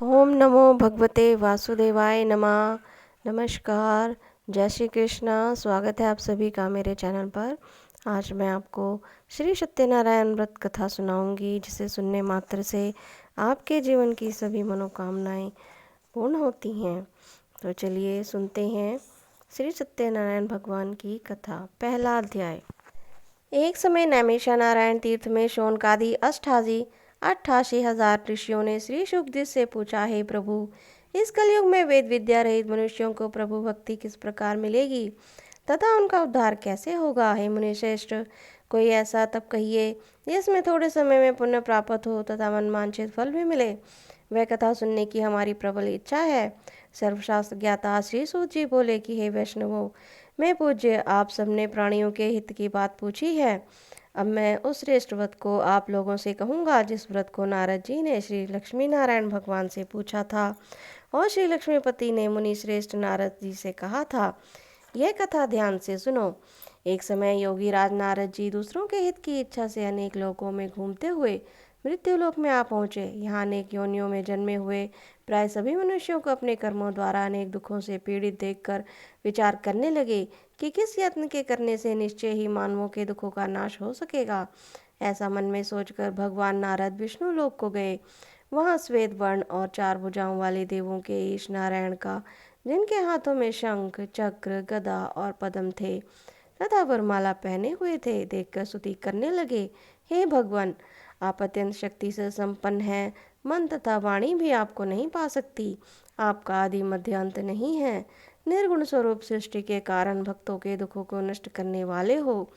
ओम नमो भगवते वासुदेवाय नमः। नमस्कार, जय श्री कृष्णा। स्वागत है आप सभी का मेरे चैनल पर। आज मैं आपको श्री सत्यनारायण व्रत कथा सुनाऊंगी, जिसे सुनने मात्र से आपके जीवन की सभी मनोकामनाएं पूर्ण होती हैं। तो चलिए सुनते हैं श्री सत्यनारायण भगवान की कथा। पहला अध्याय। एक समय नैमिषा नारायण तीर्थ में शौनकादि 88,000 ऋषियों ने श्री शुकदेव से पूछा, हे प्रभु, इस कलयुग में वेद विद्या रहित मनुष्यों को प्रभु भक्ति किस प्रकार मिलेगी तथा उनका उद्धार कैसे होगा। हे मुनिश्रेष्ठ, कोई ऐसा तप कहिए जिसमें थोड़े समय में पुण्य प्राप्त हो तथा मनवांछित फल भी मिले। वह कथा सुनने की हमारी प्रबल इच्छा है। सर्वशास्त्र ज्ञाता श्री सूत जी बोले कि हे वैष्णवों, मैं पूज्य आप सबने प्राणियों के हित की बात पूछी है। अब मैं उस श्रेष्ठ व्रत को आप लोगों से कहूँगा जिस व्रत को नारद जी ने श्री लक्ष्मी नारायण भगवान से पूछा था और श्री लक्ष्मीपति ने मुनि श्रेष्ठ नारद जी से कहा था। यह कथा ध्यान से सुनो। एक समय योगी राज नारद जी दूसरों के हित की इच्छा से अनेक लोकों में घूमते हुए मृत्युलोक में आ पहुँचे। यहाँ अनेक योनियों में जन्मे हुए प्राय सभी मनुष्यों को अपने कर्मों द्वारा अनेक दुखों से पीड़ित देखकर विचार करने लगे कि किस यत्न के करने से निश्चय ही मानवों के दुखों का नाश हो सकेगा। ऐसा मन में सोचकर भगवान नारद विष्णु लोक को गए। वहाँ श्वेत वर्ण और 4 भुजाओं वाले देवों के ईश नारायण का, जिनके हाथों में शंख, चक्र, गदा और पद्म थे तथा वरमाला पहने हुए थे, देखकर स्तुति करने लगे। हे भगवान, आप अत्यंत शक्ति से संपन्न हैं। मन तथा वाणी भी आपको नहीं पा सकती। आपका आदि मध्य अंत नहीं है। निर्गुण स्वरूप सृष्टि के कारण भक्तों के दुखों को नष्ट करने वाले हो।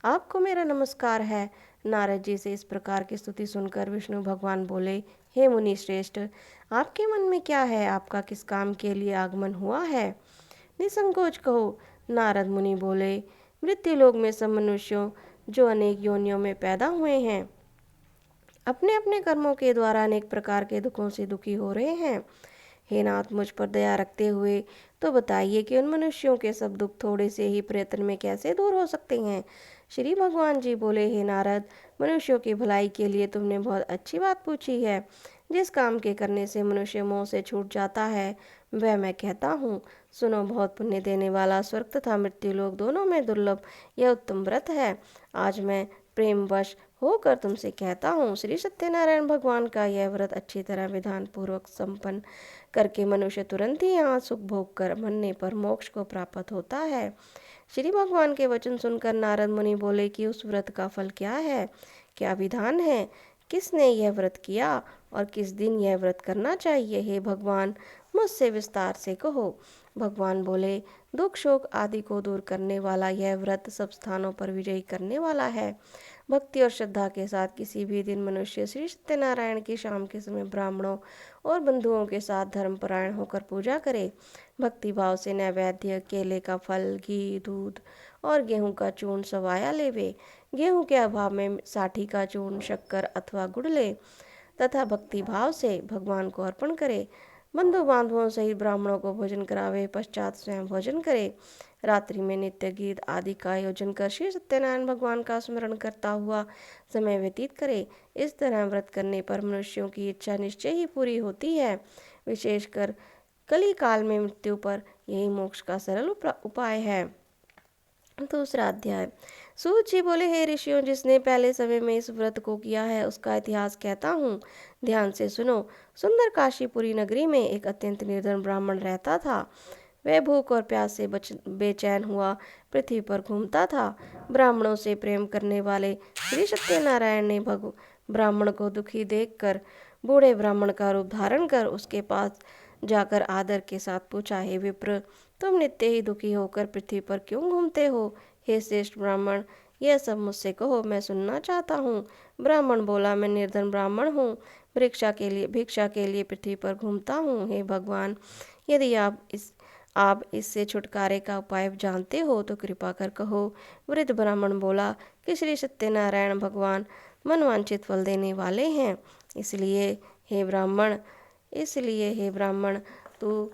आपको मेरा नमस्कार है। नारद जी से इस प्रकार की स्तुति सुनकर विष्णु भगवान बोले, हे मुनि श्रेष्ठ, आपके मन में क्या है? आपका किस काम के लिए आगमन हुआ है? निसंकोच कहो। नारद मुनि बोले, मृत्यु लोक में सब मनुष्यों जो अनेक योनियों में पैदा हुए हैं, अपने अपने कर्मों के द्वारा अनेक प्रकार के दुखों से दुखी हो रहे हैं। हे नाथ, मुझ पर दया रखते हुए तो बताइए कि उन मनुष्यों के सब दुख थोड़े से ही प्रयत्न में कैसे दूर हो सकते हैं। श्री भगवान जी बोले, हे नारद, मनुष्यों की भलाई के लिए तुमने बहुत अच्छी बात पूछी है। जिस काम के करने से मनुष्य मोह से छूट जाता है वह मैं कहता हूँ। सुनो, बहुत पुण्य देने वाला स्वर्ग तथा मृत्यु लोक दोनों में दुर्लभ यह उत्तम व्रत है। आज मैं प्रेमवश होकर तुमसे कहता हूँ, श्री सत्यनारायण भगवान का यह व्रत अच्छी तरह विधान पूर्वक संपन्न करके मनुष्य तुरंत ही यहाँ सुख भोग कर मरने पर मोक्ष को प्राप्त होता है। श्री भगवान के वचन सुनकर नारद मुनि बोले कि उस व्रत का फल क्या है, क्या विधान है, किसने यह व्रत किया और किस दिन यह व्रत करना चाहिए। हे भगवान, मुझसे विस्तार से कहो। भगवान बोले, दुख शोक आदि को दूर करने वाला यह व्रत सब स्थानों पर विजयी करने वाला है। भक्ति और श्रद्धा के साथ किसी भी दिन मनुष्य श्री सत्यनारायण की शाम के समय ब्राह्मणों और बंधुओं के साथ धर्मपरायण होकर पूजा करे। भक्ति भाव से नैवेद्य, केले का फल, घी, दूध और गेहूं का चूर्ण सवाया लेवे। गेहूं के अभाव में साठी का चूर्ण, शक्कर अथवा गुड़ ले तथा भक्ति भाव से भगवान को अर्पण करे। बंधु बांधवों सहित ब्राह्मणों को भोजन करावे, पश्चात स्वयं भोजन करे। रात्रि में नित्य गीत आदि का आयोजन कर श्री सत्यनारायण भगवान का स्मरण करता हुआ समय व्यतीत करे। इस तरह व्रत करने पर मनुष्यों की इच्छा निश्चय ही पूरी होती है। विशेषकर कली काल में मृत्यु पर यही मोक्ष का सरल उपाय है। दूसरा अध्याय। सूत जी बोले, हे ऋषियों, जिसने पहले समय में इस व्रत को किया है उसका इतिहास कहता हूँ, ध्यान से सुनो। सुंदर काशीपुरी नगरी में एक अत्यंत निर्धन ब्राह्मण रहता था। वह भूख और प्यास से बेचैन हुआ पृथ्वी पर घूमता था। ब्राह्मणों से प्रेम करने वाले श्री सत्यनारायण ने ब्राह्मण को दुखी देखकर बूढ़े ब्राह्मण का रूप धारण कर उसके पास जाकर आदर के साथ पूछा, हे विप्र, तुम नित्य ही दुखी होकर पृथ्वी पर क्यों घूमते हो? हे श्रेष्ठ ब्राह्मण, यह सब मुझसे कहो, मैं सुनना चाहता हूँ। ब्राह्मण बोला, मैं निर्धन ब्राह्मण हूँ, भिक्षा के लिए पृथ्वी पर घूमता हूँ। हे भगवान, यदि आप इससे छुटकारे का उपाय जानते हो तो कृपा कर कहो। वृद्ध ब्राह्मण बोला कि श्री सत्यनारायण भगवान मनवांछित फल देने वाले हैं, इसलिए हे ब्राह्मण तू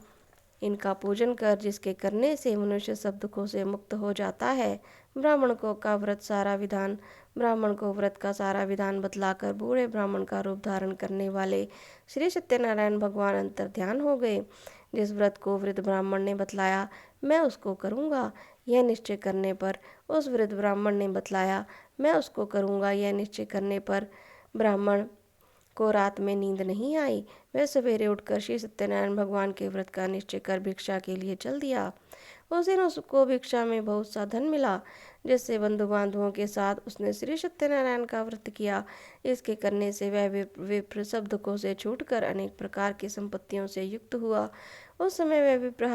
इनका पूजन कर, जिसके करने से मनुष्य सब दुखों से मुक्त हो जाता है। ब्राह्मण को का व्रत सारा विधान ब्राह्मण को व्रत का सारा विधान बतलाकर बूढ़े ब्राह्मण का रूप धारण करने वाले श्री सत्यनारायण भगवान अंतर ध्यान हो गए। जिस व्रत को वृद्ध ब्राह्मण ने बतलाया मैं उसको करूँगा, यह निश्चय करने पर उस वृद्ध ब्राह्मण ने बतलाया मैं उसको करूँगा, यह निश्चय करने पर ब्राह्मण को रात में नींद नहीं आई। वह सवेरे उठकर श्री सत्यनारायण भगवान के व्रत का निश्चय कर भिक्षा के लिए चल दिया। उस दिन उसको भिक्षा में बहुत सा धन मिला, जिससे बंधु बांधवों के साथ उसने श्री सत्यनारायण का व्रत किया। इसके करने से वह विप्र सब दुखों से छूटकर अनेक प्रकार की संपत्तियों से युक्त हुआ। उस समय वह विप्र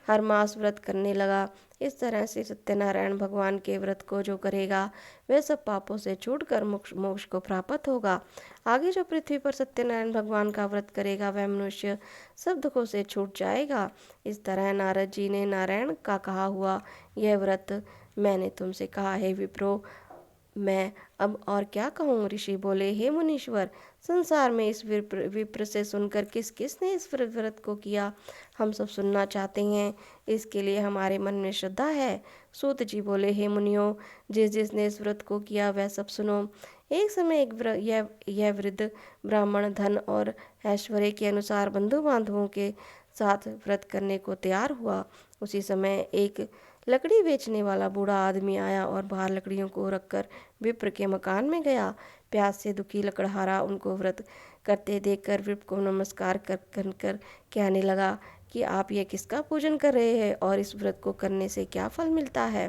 हर मास व्रत करने लगा। इस तरह से सत्यनारायण भगवान के व्रत को जो करेगा वह सब पापों से छूटकर मोक्ष को प्राप्त होगा। आगे जो पृथ्वी पर सत्यनारायण भगवान का व्रत करेगा वह मनुष्य सब दुखों से छूट जाएगा। इस तरह नारद जी ने नारायण का कहा हुआ यह व्रत मैंने तुमसे कहा है विप्रो, मैं अब और क्या कहूँ। ऋषि बोले, हे मुनीश्वर, संसार में इस विप्र से सुनकर किस किस ने इस व्रत को किया, हम सब सुनना चाहते हैं, इसके लिए हमारे मन में श्रद्धा है। सूत जी बोले, हे मुनियों, जिस जिसने इस व्रत को किया वह सब सुनो। एक समय यह वृद्ध ब्राह्मण धन और ऐश्वर्य के अनुसार बंधु बांधवों के साथ व्रत करने को तैयार हुआ। उसी समय एक लकड़ी बेचने वाला बूढ़ा आदमी आया और बाहर लकड़ियों को रखकर विप्र के मकान में गया। प्यास से दुखी लकड़हारा उनको व्रत करते देखकर विप्र को नमस्कार कर कहने लगा कि आप ये किसका पूजन कर रहे हैं और इस व्रत को करने से क्या फल मिलता है,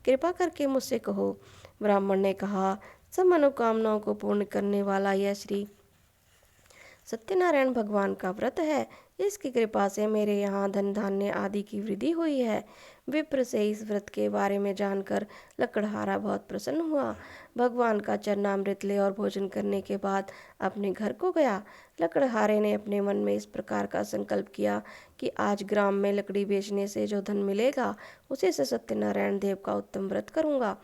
कृपा करके मुझसे कहो। ब्राह्मण ने कहा, सब मनोकामनाओं को पूर्ण करने वाला यह श्री सत्यनारायण भगवान का व्रत है। इसकी कृपा से मेरे यहाँ धन धान्य आदि की वृद्धि हुई है। विप्र से इस व्रत के बारे में जानकर लकड़हारा बहुत प्रसन्न हुआ। भगवान का चरणामृत ले और भोजन करने के बाद अपने घर को गया। लकड़हारे ने अपने मन में इस प्रकार का संकल्प किया कि आज ग्राम में लकड़ी बेचने से जो धन मिलेगा उसी से सत्यनारायण देव का उत्तम व्रत करूँगा।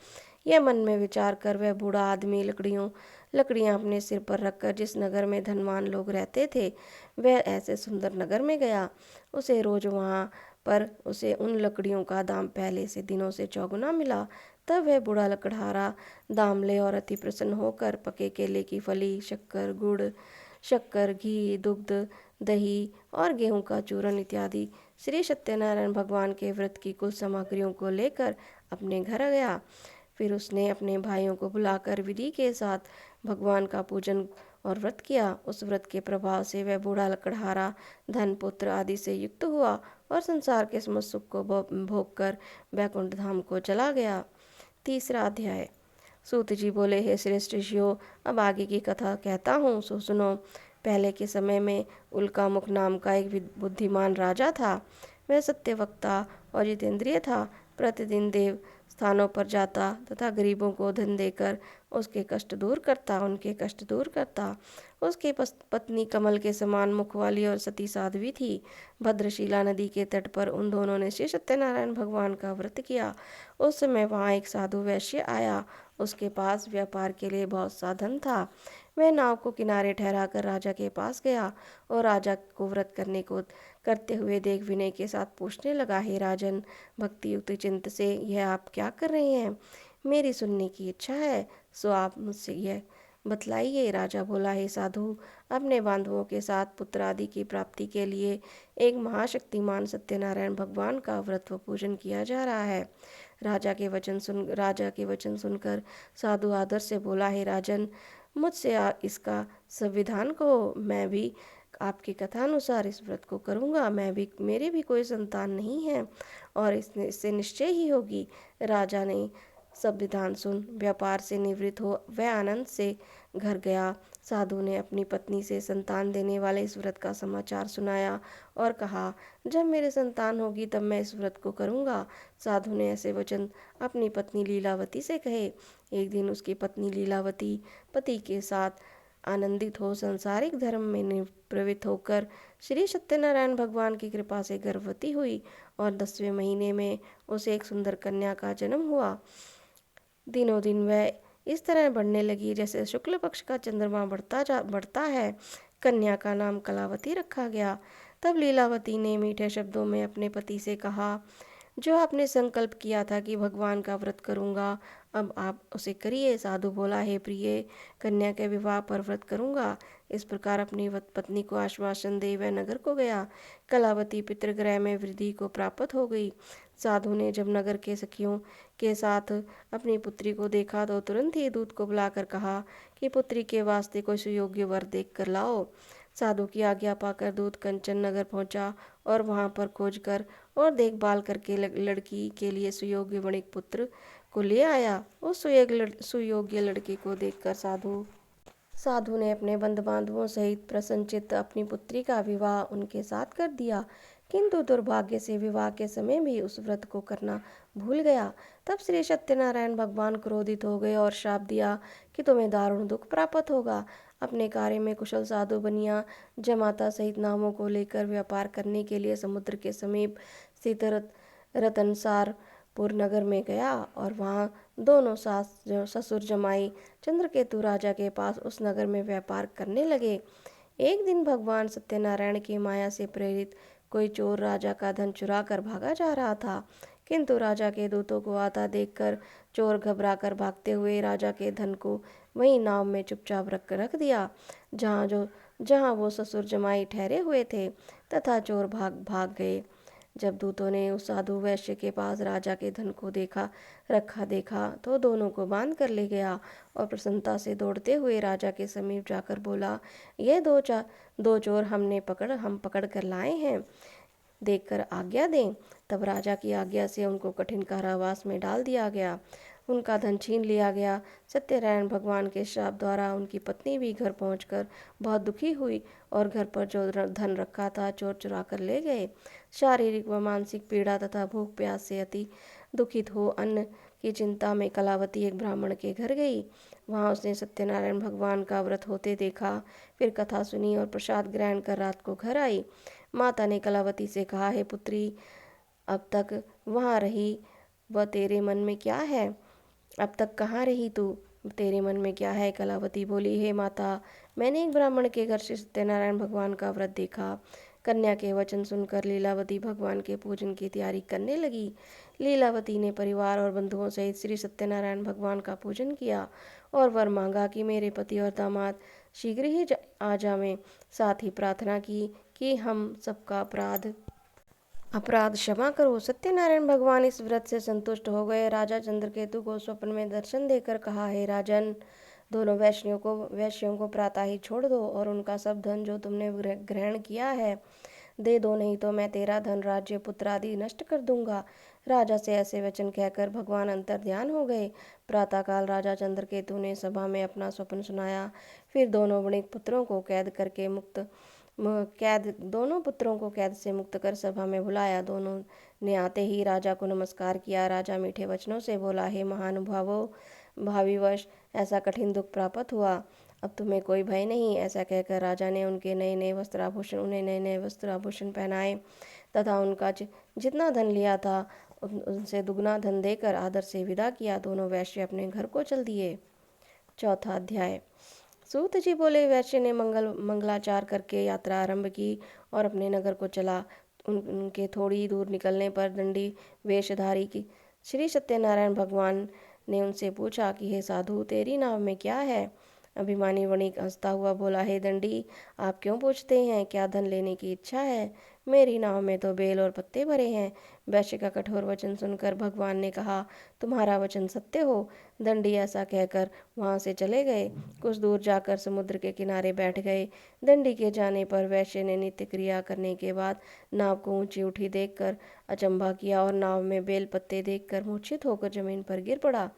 यह मन में विचार कर वह बूढ़ा आदमी लकड़ियां अपने सिर पर रखकर जिस नगर में धनवान लोग रहते थे वह ऐसे सुंदर नगर में गया। उसे रोज वहां पर उसे उन लकड़ियों का दाम पहले से दिनों से चौगुना मिला। तब वह बूढ़ा लकड़हारा दाम ले और अति प्रसन्न होकर पके केले की फली, शक्कर, गुड़, शक्कर, घी, दुग्ध, दही और गेहूं का चूरन इत्यादि श्री सत्यनारायण भगवान के व्रत की कुल सामग्रियों को लेकर अपने घर गया। फिर उसने अपने भाइयों को बुलाकर विधि के साथ भगवान का पूजन और व्रत किया। उस व्रत के प्रभाव से वह बूढ़ा लकड़हारा धन, पुत्र आदि से युक्त हुआ और संसार के समस्त सुख को भोग कर वैकुंठ धाम को चला गया। तीसरा अध्याय। सूत जी बोले, हे श्रेष्ठ ऋषियों, अब आगे की कथा कहता हूँ, सो सुनो। पहले के समय में उल्कामुख नाम का एक बुद्धिमान राजा था। वह सत्यवक्ता और जितेंद्रिय था। प्रतिदिन देव स्थानों पर जाता तथा गरीबों को धन देकर उनके कष्ट दूर करता। उसकी पत्नी कमल के समान मुख वाली और सती साध्वी थी। भद्रशिला नदी के तट पर उन दोनों ने श्री सत्यनारायण भगवान का व्रत किया। उस समय वहाँ एक साधु वैश्य आया। उसके पास व्यापार के लिए बहुत सा धन था। वह नाव को किनारे ठहराकर राजा के पास गया और राजा को व्रत करते हुए देख विनय के साथ पूछने लगा, हे राजन, भक्ति युक्त चित्त से यह आप क्या कर रहे हैं? मेरी सुनने की इच्छा है, सो आप मुझसे यह बतलाइए। राजा बोला, हे साधु, अपने बांधवों के साथ पुत्र आदि की प्राप्ति के लिए एक महाशक्तिमान सत्यनारायण भगवान का व्रत व पूजन किया जा रहा है। राजा के वचन सुनकर साधु आदर से बोला, हे राजन, मुझसे इसका संविधान कहो, मैं भी आपकी कथा अनुसार इस व्रत को करूँगा। मेरी भी कोई संतान नहीं है और इससे निश्चय ही होगी। राजा ने सब विधान सुन व्यापार से निवृत्त हो वह आनंद से घर गया। साधु ने अपनी पत्नी से संतान देने वाले इस व्रत का समाचार सुनाया और कहा, जब मेरे संतान होगी तब मैं इस व्रत को करूँगा। साधु ने ऐसे वचन अपनी पत्नी लीलावती से कहे। एक दिन उसकी पत्नी लीलावती पति के साथ आनंदित हो सांसारिक धर्म में प्रवृत्त होकर श्री सत्यनारायण भगवान की कृपा से गर्भवती हुई और 10वें महीने में उसे एक सुंदर कन्या का जन्म हुआ। दिनों दिन वह इस तरह बढ़ने लगी जैसे शुक्ल पक्ष का चंद्रमा बढ़ता है। कन्या का नाम कलावती रखा गया। तब लीलावती ने मीठे शब्दों में अपने पति से कहा, जो आपने संकल्प किया था कि भगवान का व्रत करूंगा, अब आप उसे करिए। साधु बोला, हे प्रिय, कन्या के विवाह पर व्रत करूँगा। इस प्रकार अपनी पत्नी को आश्वासन दे वह नगर को गया। कलावती पितृगृह में वृद्धि को प्राप्त हो गई। साधु ने जब नगर के सखियों के साथ अपनी पुत्री को देखा तो तुरंत ही दूत को बुलाकर कहा कि पुत्री के वास्ते कोई सुयोग्य वर देख कर लाओ। साधु की आज्ञा पाकर दूत कंचन नगर पहुंचा और वहां पर खोज कर और देखभाल करके लड़की के लिए सुयोग्य वणिक पुत्र को ले आया। उस सुयोग्य लड़के को देखकर साधु ने अपने बंधु बांधवों सहित प्रसन्नचित्त अपनी पुत्री का विवाह उनके साथ कर दिया, किंतु दुर्भाग्य से विवाह के समय भी उस व्रत को करना भूल गया। तब श्री सत्यनारायण भगवान क्रोधित हो गए और श्राप दिया कि तुम्हें दारुण दुख प्राप्त होगा। अपने कार्य में कुशल साधु बनिया जमाता सहित नावों को लेकर व्यापार करने के लिए समुद्र के समीप स्थित रतनसारपुर नगर में गया और वहाँ दोनों सास ससुर जमाई चंद्रकेतु राजा के पास उस नगर में व्यापार करने लगे। एक दिन भगवान सत्यनारायण की माया से प्रेरित कोई चोर राजा का धन चुरा कर भागा जा रहा था, किंतु राजा के दूतों को आता देखकर चोर घबरा कर भागते हुए राजा के धन को वहीं नाव में चुपचाप रख दिया जहाँ वो ससुर जमाई ठहरे हुए थे, तथा चोर भाग भाग गए। जब दूतों ने उस साधु वैश्य के पास राजा के धन को देखा तो दोनों को बांध कर ले गया और प्रसन्नता से दौड़ते हुए राजा के समीप जाकर बोला, ये दो चोर हम पकड़ कर लाए हैं, देखकर आज्ञा दें। तब राजा की आज्ञा से उनको कठिन कारावास में डाल दिया गया। उनका धन छीन लिया गया। सत्यनारायण भगवान के श्राप द्वारा उनकी पत्नी भी घर पहुंचकर बहुत दुखी हुई और घर पर जो धन रखा था चोर चुरा कर ले गए। शारीरिक व मानसिक पीड़ा तथा भूख प्यास से अति दुखित हो अन्न की चिंता में कलावती एक ब्राह्मण के घर गई। वहां उसने सत्यनारायण भगवान का व्रत होते देखा, फिर कथा सुनी और प्रसाद ग्रहण कर रात को घर आई। माता ने कलावती से कहा, हे पुत्री, अब तक वहाँ रही वह तेरे मन में क्या है? अब तक कहाँ रही तू? तेरे मन में क्या है? कलावती बोली, हे माता, मैंने एक ब्राह्मण के घर से सत्यनारायण भगवान का व्रत देखा। कन्या के वचन सुनकर लीलावती भगवान के पूजन की तैयारी करने लगी। लीलावती ने परिवार और बंधुओं सहित श्री सत्यनारायण भगवान का पूजन किया और वर मांगा कि मेरे पति और दामाद शीघ्र ही आ जावें। साथ ही प्रार्थना की कि हम सबका अपराध क्षमा करो। सत्यनारायण भगवान इस व्रत से संतुष्ट हो गए। राजा चंद्रकेतु को स्वप्न में दर्शन देकर कहा, हे राजन, दोनों वैश्यों को प्रातः ही छोड़ दो और उनका सब धन जो तुमने ग्रहण किया है दे दो, नहीं तो मैं तेरा धन, राज्य, पुत्र आदि नष्ट कर दूंगा। राजा से ऐसे वचन कहकर भगवान अंतर ध्यान हो गए। प्रातःकाल राजा चंद्रकेतु ने सभा में अपना स्वप्न सुनाया। फिर दोनों पुत्रों को कैद से मुक्त कर सभा में बुलाया। दोनों ने आते ही राजा को नमस्कार किया। राजा मीठे वचनों से बोला, हे महानुभावों, भाविवश ऐसा कठिन दुख प्राप्त हुआ, अब तुम्हें कोई भय नहीं। ऐसा कहकर राजा ने उन्हें नए नए वस्त्र आभूषण पहनाए तथा उनका जितना धन लिया था उनसे दुगना धन देकर आदर से विदा किया। दोनों वैश्य अपने घर को चल दिए। चौथा अध्याय। सूत जी बोले, वैश्य ने मंगलाचार करके यात्रा आरंभ की और अपने नगर को चला। उनके थोड़ी दूर निकलने पर दंडी वेशधारी की श्री सत्यनारायण भगवान ने उनसे पूछा कि हे साधु, तेरी नाव में क्या है? अभिमानी वणिक हंसता हुआ बोला, हे दंडी, आप क्यों पूछते हैं? क्या धन लेने की इच्छा है? मेरी नाव में तो बेल और पत्ते भरे हैं। वैश्य का कठोर वचन सुनकर भगवान ने कहा, तुम्हारा वचन सत्य हो। दंडी ऐसा कहकर वहां से चले गए। कुछ दूर जाकर समुद्र के किनारे बैठ गए। दंडी के जाने पर वैश्य ने नित्य क्रिया करने के बाद नाव को ऊंची उठी देखकर अचंभा किया और नाव में बेल पत्ते देखकर मूर्छित होकर जमीन पर गिर पड़ा।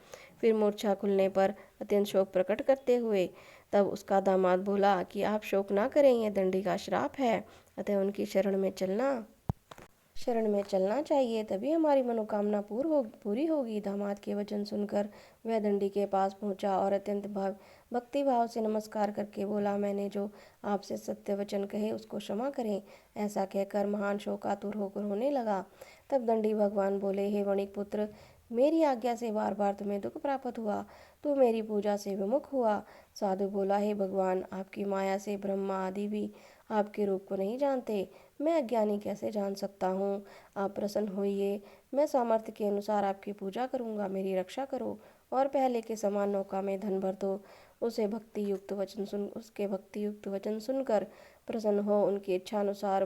फिर मूर्छा खुलने पर अत्यंत शोक प्रकट करते हुए तब उसका दामाद बोला कि आप शोक ना करें, यह दंडी का श्राप है, अतः उनकी शरण में चलना चाहिए, तभी हमारी मनोकामना पूरी होगी। दामाद के वचन सुनकर वह दंडी के पास पहुंचा और अत्यंत भक्ति भाव से नमस्कार करके बोला, मैंने जो आपसे सत्य वचन कहे उसको क्षमा करें। ऐसा कहकर महान शोकातुर होकर होने लगा। तब दंडी भगवान बोले, हे वणिक पुत्र, मेरी आज्ञा से बार बार तुम्हें दुख प्राप्त हुआ, तू मेरी पूजा से विमुख हुआ। साधु बोला, हे भगवान, आपकी माया से ब्रह्मा आदि भी आपके रूप को नहीं जानते, मैं अज्ञानी कैसे जान सकता हूँ? आप प्रसन्न होइए, मैं सामर्थ्य के अनुसार आपकी पूजा करूँगा, मेरी रक्षा करो और पहले के समान नौका में धन भर दो। उसके भक्ति युक्त वचन सुनकर प्रसन्न हो उनकी इच्छानुसार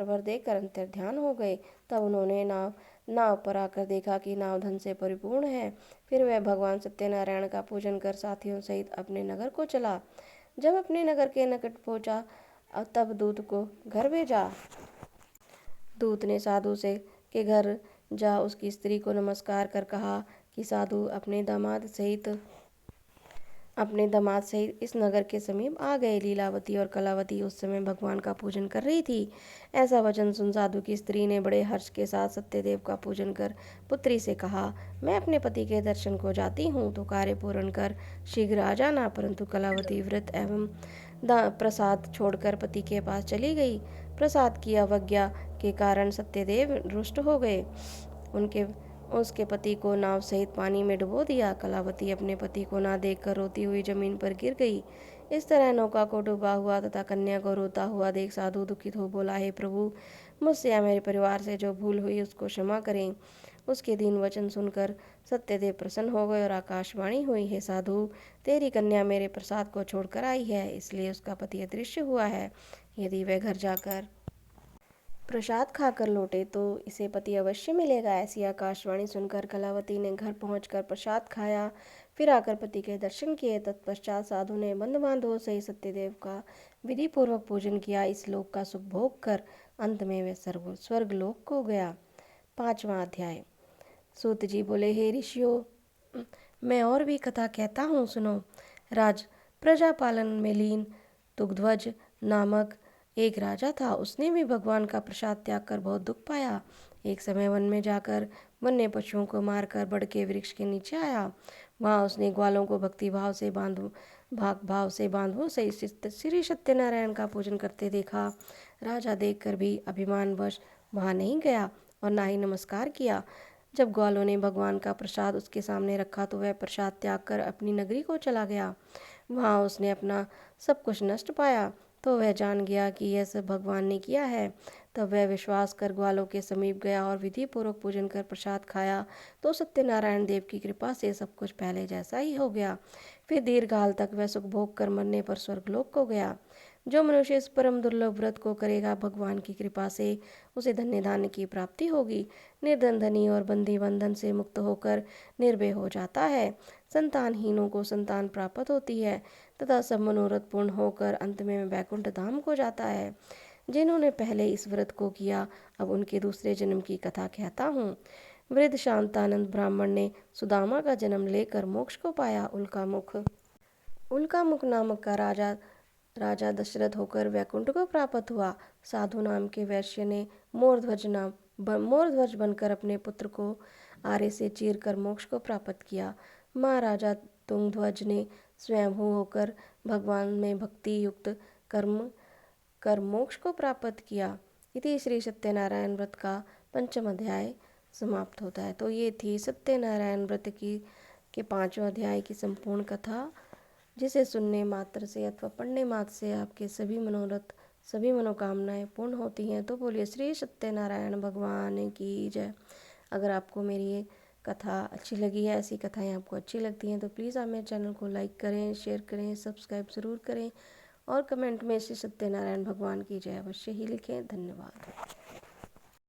वर देकर अंतर ध्यान हो गए। तब उन्होंने नाव पर आकर देखा कि नाव धन से परिपूर्ण है। फिर वह भगवान सत्यनारायण का पूजन कर साथियों सहित अपने नगर को चला। जब अपने नगर के निकट पहुंचा तब दूत को घर भेजा। दूत ने साधु से के घर जा उसकी स्त्री को नमस्कार कर कहा कि साधु अपने दामाद सहित इस नगर के समीप आ गए। लीलावती और कलावती उस समय भगवान का पूजन कर रही थी। ऐसा वचन सुन साधु की स्त्री ने बड़े हर्ष के साथ सत्यदेव का पूजन कर पुत्री से कहा, मैं अपने पति के दर्शन को जाती हूँ तो कार्य पूर्ण कर शीघ्र आ जाना। परंतु कलावती व्रत एवं प्रसाद छोड़कर पति के पास चली गई। प्रसाद की अवज्ञा के कारण सत्यदेव रुष्ट हो गए। उसके पति को नाव सहित पानी में डुबो दिया। कलावती अपने पति को ना देखकर रोती हुई जमीन पर गिर गई। इस तरह नौका को डूबा हुआ तथा कन्या को रोता हुआ देख साधु दुखित हो बोला, हे प्रभु, मुझसे या मेरे परिवार से जो भूल हुई उसको क्षमा करें। उसके दीन वचन सुनकर सत्यदेव प्रसन्न हो गए और आकाशवाणी हुई, हे साधु, तेरी कन्या मेरे प्रसाद को छोड़कर आई है, इसलिए उसका पति अदृश्य हुआ है। यदि वह घर जाकर प्रसाद खाकर लौटे तो इसे पति अवश्य मिलेगा। ऐसी आकाशवाणी सुनकर कलावती ने घर पहुंचकर प्रसाद खाया, फिर आकर पति के दर्शन किए। तत्पश्चात साधु ने बंधु बांधवों सहित सत्यदेव का विधि पूर्वक पूजन किया। इस लोक का सुख भोग कर अंत में वे स्वर्ग लोक को गया। 5वां अध्याय। सूत जी बोले, हे ऋषियों, मैं और भी कथा कहता हूँ, सुनो। प्रजापालन में लीन तुगध्वज नामक एक राजा था। उसने भी भगवान का प्रसाद त्याग कर बहुत दुख पाया। एक समय वन में जाकर वन्य पशुओं को मारकर बड़ के वृक्ष के नीचे आया। वहां उसने ग्वालों को भक्ति भाव से बांधवों से श्री सत्यनारायण का पूजन करते देखा। राजा देखकर भी अभिमानवश वहां नहीं गया और ना ही नमस्कार किया। जब ग्वालों ने भगवान का प्रसाद उसके सामने रखा तो वह प्रसाद त्याग कर अपनी नगरी को चला गया। वहां उसने अपना सब कुछ नष्ट पाया तो वह जान गया कि यह सब भगवान ने किया है। तब वह विश्वास कर ग्वालों के समीप गया और विधि पूर्वक पूजन कर प्रसाद खाया तो सत्यनारायण देव की कृपा से सब कुछ पहले जैसा ही हो गया। फिर दीर्घकाल तक वह सुख भोग कर मरने पर स्वर्गलोक को गया। जो मनुष्य इस परम दुर्लभ व्रत को करेगा, भगवान की कृपा से उसे धन्य धान्य की प्राप्ति होगी। निर्धन धनी और बंदी बंधन से मुक्त होकर निर्भय हो जाता है। संतानहीनों को संतान प्राप्त होती है तथा सब मनोरथ पूर्ण होकर अंत में वैकुंठ धाम को जाता है। जिन्होंने पहले इस व्रत को किया, अब उनके दूसरे जन्म की कथा कहता हूँ। वृद्ध शांतानंद ब्राह्मण ने सुदामा का जन्म लेकर मोक्ष को पाया। उल्का मुख नामक का राजा दशरथ होकर वैकुंठ को प्राप्त हुआ। साधु नाम के वैश्य ने मोरध्वज बनकर अपने पुत्र को आरे से चीर कर मोक्ष को प्राप्त किया। महाराजा तुंगध्वज ने स्वयंभू होकर भगवान में भक्ति युक्त कर्म कर मोक्ष को प्राप्त किया। इति श्री सत्यनारायण व्रत का 5वां अध्याय समाप्त होता है। तो ये थी सत्यनारायण व्रत के 5वें अध्याय की संपूर्ण कथा, जिसे सुनने मात्र से अथवा पढ़ने मात्र से आपके सभी मनोरथ, सभी मनोकामनाएं पूर्ण होती हैं। तो बोलिए श्री सत्यनारायण भगवान की जय। अगर आपको मेरी ये कथा अच्छी लगी है, ऐसी कथाएं आपको अच्छी लगती हैं, तो प्लीज़ आप मेरे चैनल को लाइक करें, शेयर करें, सब्सक्राइब ज़रूर करें और कमेंट में श्री सत्यनारायण भगवान की जय अवश्य ही लिखें। धन्यवाद।